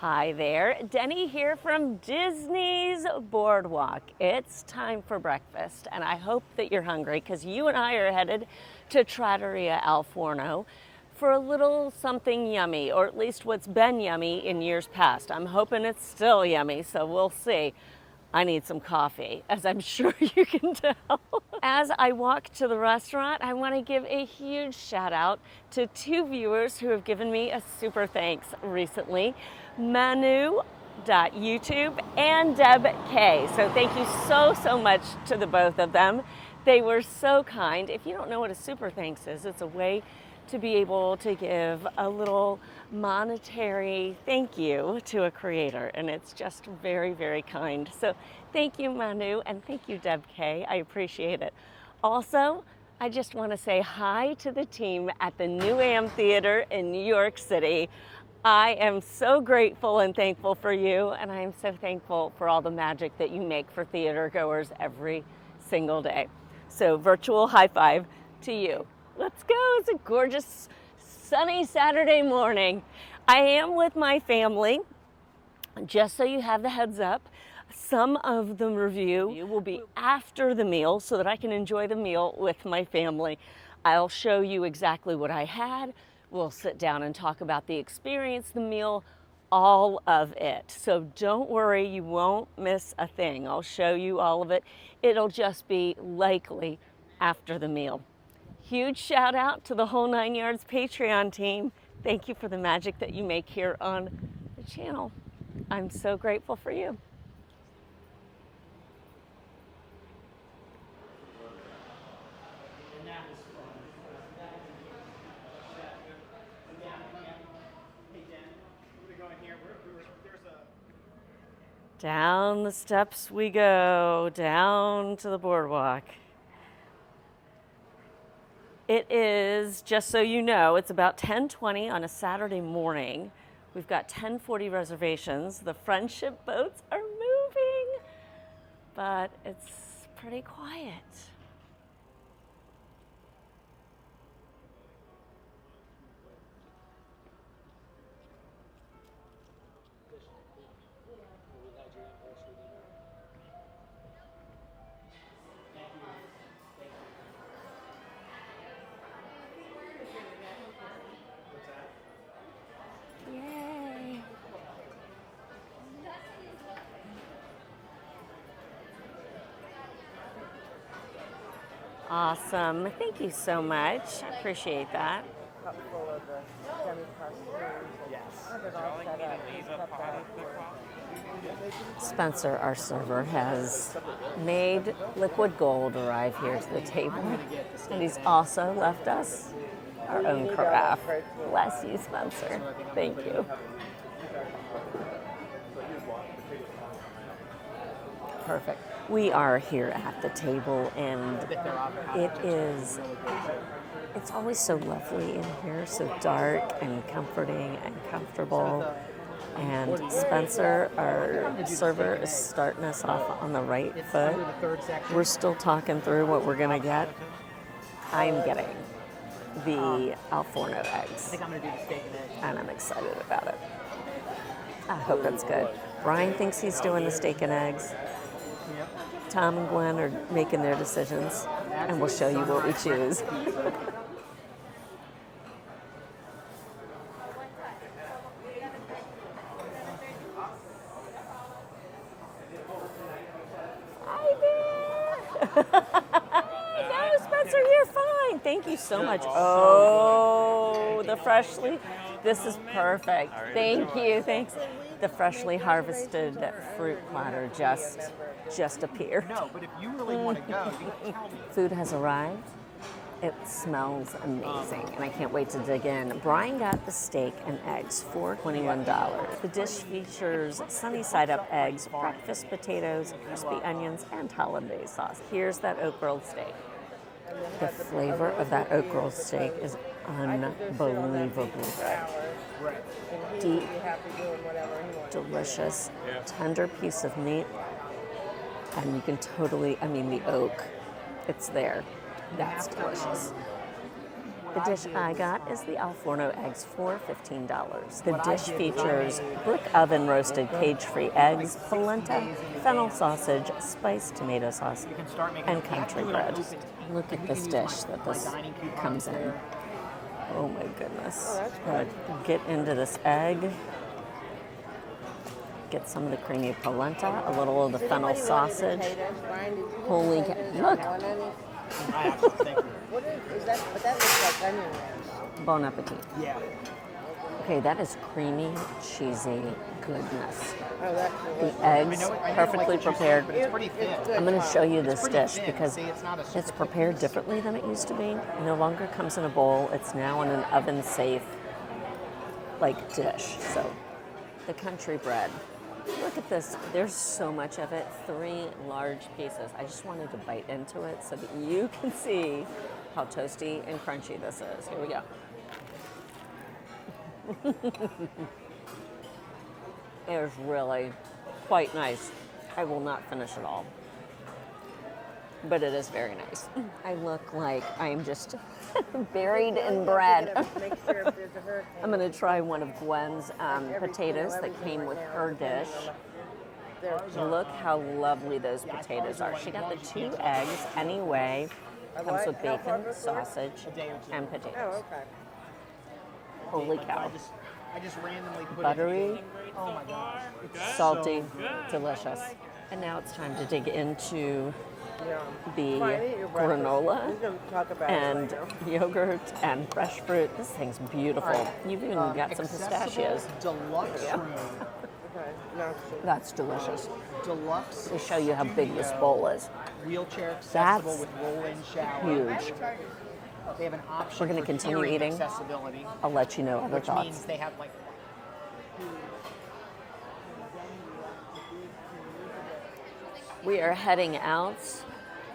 Hi there, Denny here from Disney's BoardWalk. It's time for breakfast, and I hope that you're hungry because you and I are headed to Trattoria al Forno for a little something yummy, or at least what's been yummy in years past. I'm hoping it's still yummy, so we'll see. I need some coffee, as I'm sure you can tell. As I walk to the restaurant, I want to give a huge shout out to two viewers who have given me a super thanks recently, Manu.YouTube and Deb K. So thank you so much to the both of them. They were so kind. If you don't know what a super thanks is, it's a way to be able to give a little monetary thank you to a creator, and it's just very kind. So thank you, Manu, and thank you, Deb K. I appreciate it. Also, I just want to say hi to the team at the New Amphitheater in New York City. I am so grateful and thankful for you, and I am so thankful for all the magic that you make for theater goers every single day. So virtual high five to you. Let's go. It's a gorgeous, sunny Saturday morning. I am with my family. Just so you have the heads up, some of the review will be after the meal so that I can enjoy the meal with my family. I'll show you exactly what I had. We'll sit down and talk about the experience, the meal, all of it. So don't worry, you won't miss a thing. I'll show you all of it. It'll just be likely after the meal. Huge shout out to the Whole 9 Yards Patreon team. Thank you for the magic that you make here on the channel. I'm so grateful for you. Down the steps we go, down to the boardwalk. It is, just so you know, it's about 10:20 on a Saturday morning. We've got 10:40 reservations. The friendship boats are moving, but it's pretty quiet. Yay. Awesome. Thank you so much. I appreciate that. Cup full of the semi-custards. Yes. Spencer, our server, has made liquid gold arrive here to the table, and he's also left us our own carafe. Bless you, Spencer. Thank you. Perfect. We are here at the table, and it's always so lovely in here, so dark and comforting and comfortable. And Spencer, our server, is starting us off on the right foot. We're still talking through what we're gonna get. I'm getting the Al Forno eggs. I think I'm gonna do the steak and eggs. And I'm excited about it. I hope it's good. Brian thinks he's doing the steak and eggs. Tom and Gwen are making their decisions, and we'll show you what we choose. No, Spencer, you're fine. Thank you so much. Oh, the freshly. This is perfect. Thank you. Thanks. The freshly harvested fruit platter just appeared. No, but if you really want to go, you can tell me. Food has arrived. It smells amazing, and I can't wait to dig in. Brian got the steak and eggs for $21. The dish features sunny side-up eggs, breakfast potatoes, crispy onions, and hollandaise sauce. Here's that oak rolled steak. The flavor of that oak rolled steak is unbelievably good. Deep, delicious, tender piece of meat, and you can totally, the oak, it's there. That's delicious. The dish I got is the Al Forno eggs for $15. The dish features brick oven roasted cage-free eggs, polenta, fennel sausage, spiced tomato sauce, and country bread. Look at this dish that this comes in. Oh my goodness. Get into this egg. Get some of the creamy polenta, a little of the fennel sausage. Holy cow. Look! What is that? But that looks like onion rings. Bon appetit. Yeah. Okay, that is creamy, cheesy goodness. Oh, that's really The eggs, perfectly prepared. it's pretty thin. I'm going to show you this dish because See, it's not a super it's prepared differently than it used to be. It no longer comes in a bowl. It's now in an oven-safe, dish. So, the country bread. Look at this. There's so much of it. 3 large pieces. I just wanted to bite into it so that you can see how toasty and crunchy this is. Here we go. It is really quite nice. I will not finish it all, but it is very nice. I look like I am just buried in bread. Make sure if there's a hurricane. I'm going to try one of Gwen's potatoes that came with her dish. Look how lovely those potatoes are. She got the 2 eggs anyway. Comes with bacon, sausage, and potatoes. Oh, okay. Holy cow. I just randomly put Buttery, Oh my gosh. salty, delicious. And now it's time to dig into the granola We're going to talk about and it right yogurt and fresh fruit. This thing's beautiful. You've even got some pistachios. Deluxe room. now. Okay. No, That's delicious. Deluxe To show you how big this bowl is. wheelchair accessible That's with roll-in shower. huge. They have an option We're gonna for continue hearing eating. accessibility, I'll let you know other which thoughts. means they have We are heading out,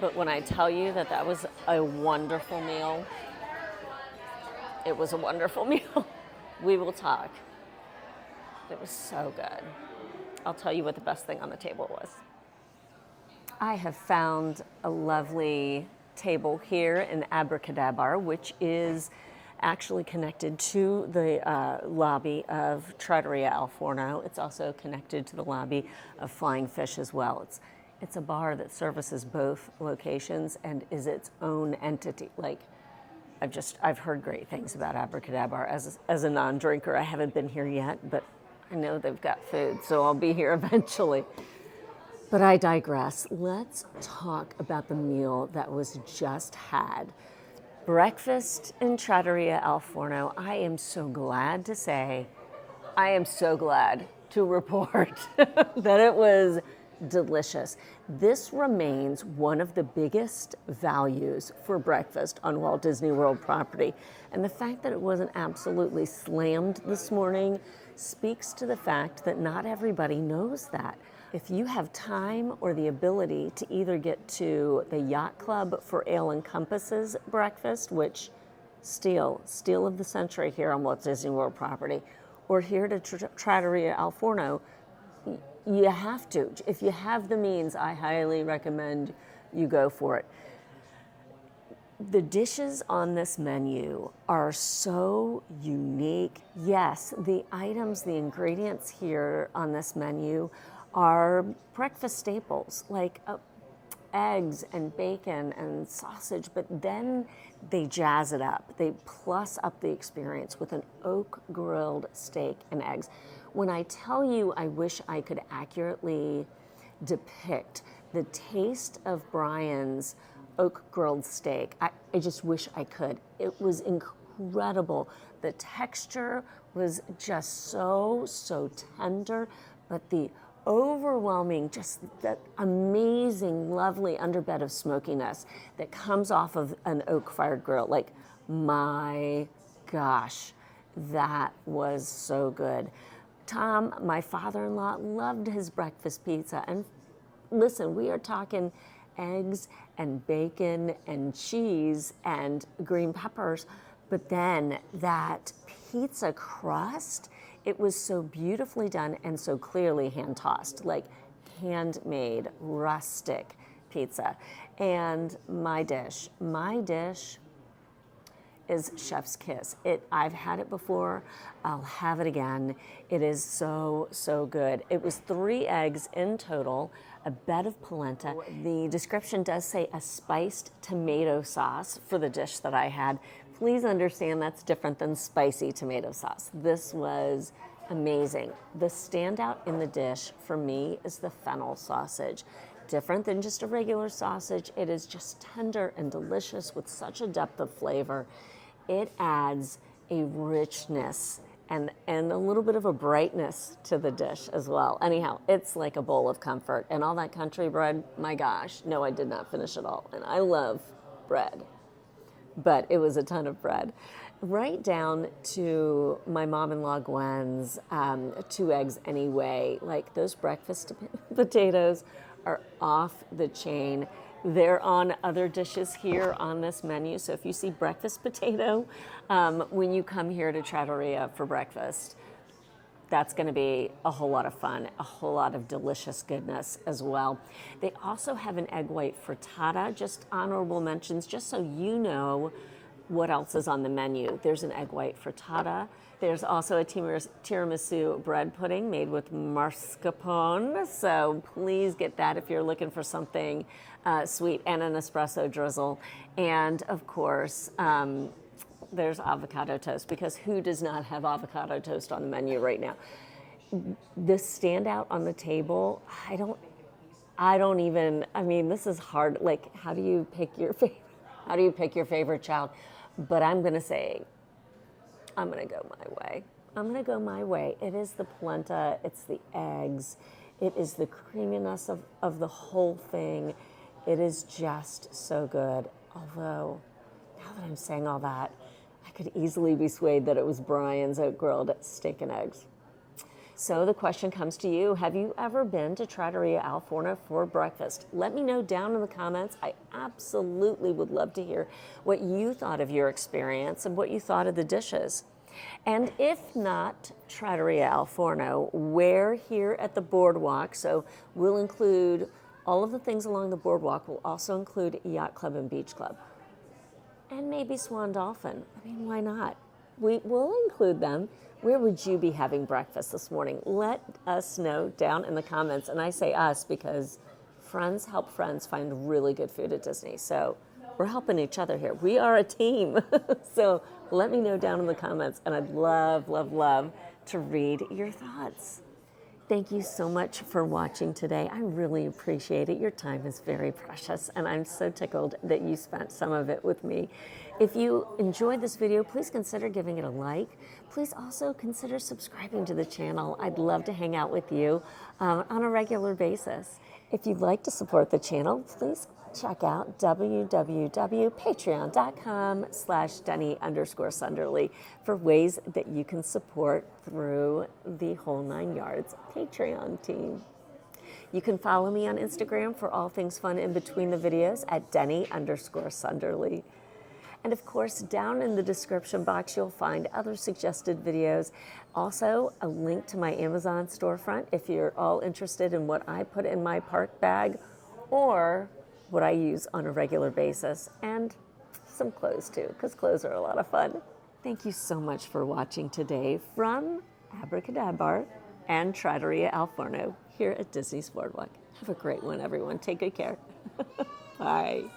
but when I tell you that that was a wonderful meal, it was a wonderful meal. We will talk. It was so good. I'll tell you what the best thing on the table was. I have found a lovely table here in Abracadabra, which is actually connected to the lobby of Trattoria al Forno. It's also connected to the lobby of Flying Fish as well. It's a bar that services both locations and is its own entity. I've heard great things about Abracadabra as a non-drinker. I haven't been here yet, but I know they've got food, so I'll be here eventually. But I digress. Let's talk about the meal that was just had. Breakfast in Trattoria al Forno. I am so glad to say, I am so glad to report that it was delicious. This remains one of the biggest values for breakfast on Walt Disney World property. And the fact that it wasn't absolutely slammed this morning speaks to the fact that not everybody knows that. If you have time or the ability to either get to the Yacht Club for Ale and Compasses breakfast, which steal of the century here on Walt Disney World property, or here to Trattoria al Forno, you have to. If you have the means, I highly recommend you go for it. The dishes on this menu are so unique. Yes, the items, the ingredients here on this menu are breakfast staples like eggs and bacon and sausage, but then they jazz it up. They plus up the experience with an oak grilled steak and eggs. When I tell you I wish I could accurately depict the taste of Brian's oak grilled steak, I just wish I could. It was incredible. The texture was just so tender, but the overwhelming, just that amazing, lovely underbed of smokiness that comes off of an oak-fired grill. Like, my gosh, that was so good. Tom, my father-in-law, loved his breakfast pizza. And listen, we are talking eggs and bacon and cheese and green peppers, but then that pizza crust, it was so beautifully done and so clearly hand-tossed, like handmade, rustic pizza. And my dish is chef's kiss. I've had it before, I'll have it again. It is so, so good. It was 3 eggs in total, a bed of polenta. The description does say a spiced tomato sauce for the dish that I had. Please understand that's different than spicy tomato sauce. This was amazing. The standout in the dish for me is the fennel sausage. Different than just a regular sausage. It is just tender and delicious with such a depth of flavor. It adds a richness and a little bit of a brightness to the dish as well. Anyhow, it's like a bowl of comfort. And all that country bread, my gosh, no, I did not finish it all. And I love bread, but it was a ton of bread. Right down to my mom-in-law Gwen's 2 eggs anyway. Like those breakfast potatoes are off the chain. They're on other dishes here on this menu. So if you see breakfast potato when you come here to Trattoria for breakfast, that's going to be a whole lot of fun, a whole lot of delicious goodness as well. They also have an egg white frittata, just honorable mentions, just so you know what else is on the menu. There's an egg white frittata. There's also a tiramisu bread pudding made with mascarpone. So please get that if you're looking for something sweet, and an espresso drizzle. And of course, there's avocado toast, because who does not have avocado toast on the menu right now? This standout on the table, I mean, this is hard. Like, how do you pick your favorite child? But I'm going to say, I'm going to go my way. I'm going to go my way. It is the polenta. It's the eggs. It is the creaminess of the whole thing. It is just so good. Although, now that I'm saying all that, I could easily be swayed that it was Brian's oat grilled steak and eggs. So the question comes to you. Have you ever been to Trattoria al Forno for breakfast? Let me know down in the comments. I absolutely would love to hear what you thought of your experience and what you thought of the dishes. And if not Trattoria al Forno, we're here at the boardwalk. So we'll include all of the things along the boardwalk. We'll also include Yacht Club and Beach Club. And maybe Swan Dolphin. I mean, why not? We will include them. Where would you be having breakfast this morning? Let us know down in the comments. And I say us because friends help friends find really good food at Disney. So we're helping each other here. We are a team. So let me know down in the comments. And I'd love, love, love to read your thoughts. Thank you so much for watching today. I really appreciate it. Your time is very precious, and I'm so tickled that you spent some of it with me. If you enjoyed this video, please consider giving it a like. Please also consider subscribing to the channel. I'd love to hang out with you on a regular basis. If you'd like to support the channel, please check out www.patreon.com/Denny_Sunderly for ways that you can support through the whole 9 yards Patreon team. You can follow me on Instagram for all things fun in between the videos at Denny_Sunderly. And of course, down in the description box, you'll find other suggested videos. Also, a link to my Amazon storefront if you're all interested in what I put in my park bag or what I use on a regular basis, and some clothes too, because clothes are a lot of fun. Thank you so much for watching today from Abracadabra and Trattoria al Forno here at Disney's Boardwalk. Have a great one, everyone. Take good care. Bye.